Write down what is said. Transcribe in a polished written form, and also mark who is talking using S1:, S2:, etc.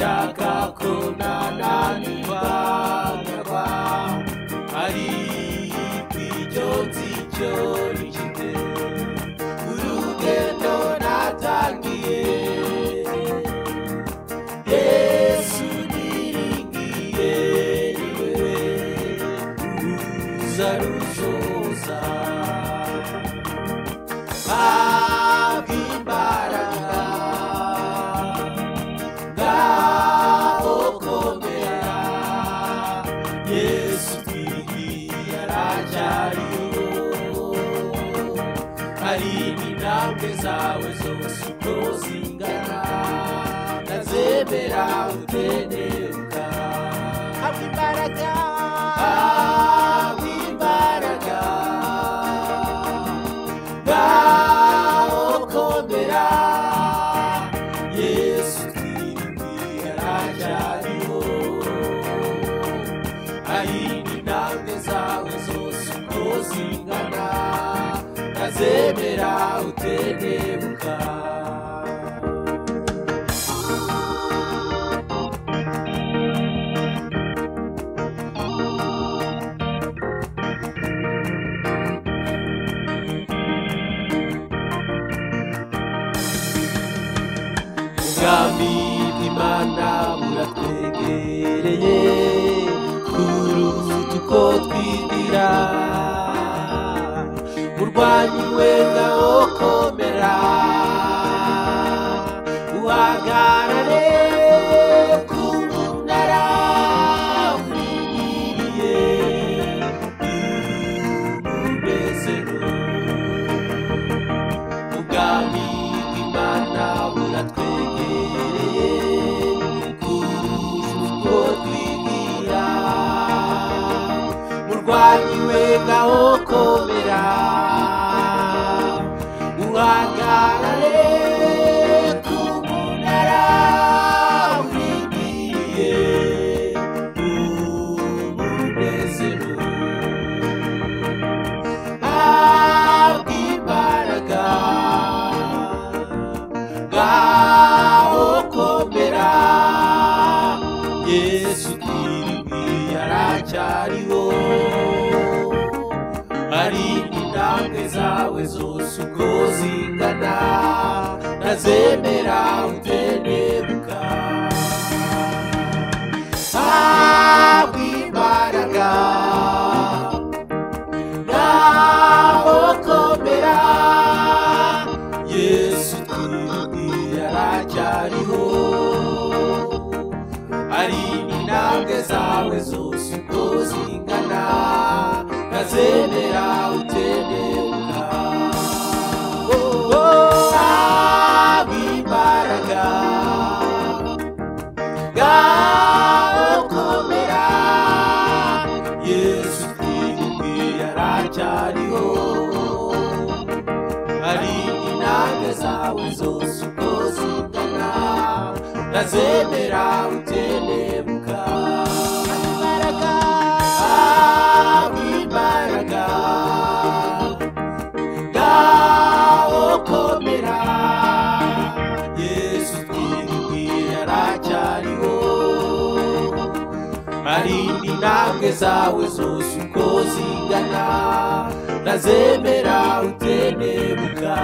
S1: sinshaka ko nananirwa ariko icyo nzicyo nikite urugendo natangiye Yesu niringiye niwe uzarusoza imbaraga ngaho komera Yesu twigiye aracyariho hari intambwe zawe zose uko zingana ndazemera uteneruka habwa imbaraga ngaho komera Yesu twiringiye aracyariho hari intambwe zawe zose uko zingana ndazemera utenebuka ubwami bw'Imana buratwegereye kuruta uko twibwira murwanyi we ngaho komera uhagarare ku munara wigiriye umunezero ubwami bw'Imana buratwegereye kuruta uko twibwira murwanyi we ngaho komera uhagarare ku munara wigiriye umunezero habwa imbaraga ngaho komera Yesu twiringiye aracyariho hari intambwe zawe zose uko zingana ndazemera utenebuka habwa imbaraga ngaho komera Yesu twiringiye aracyariho hari intambwe zawe zose uko zingana ndazemera utenebuka habwa imbaraga ngaho komera Yesu twiringiye aracyariho hari intambwe zawe zose uko zingana ndazemera utenebuka habwa imbaraga ngaho komera Yesu twiringiye aracyariho hari intambwe zawe zose uko zingana ndazemera utenebuka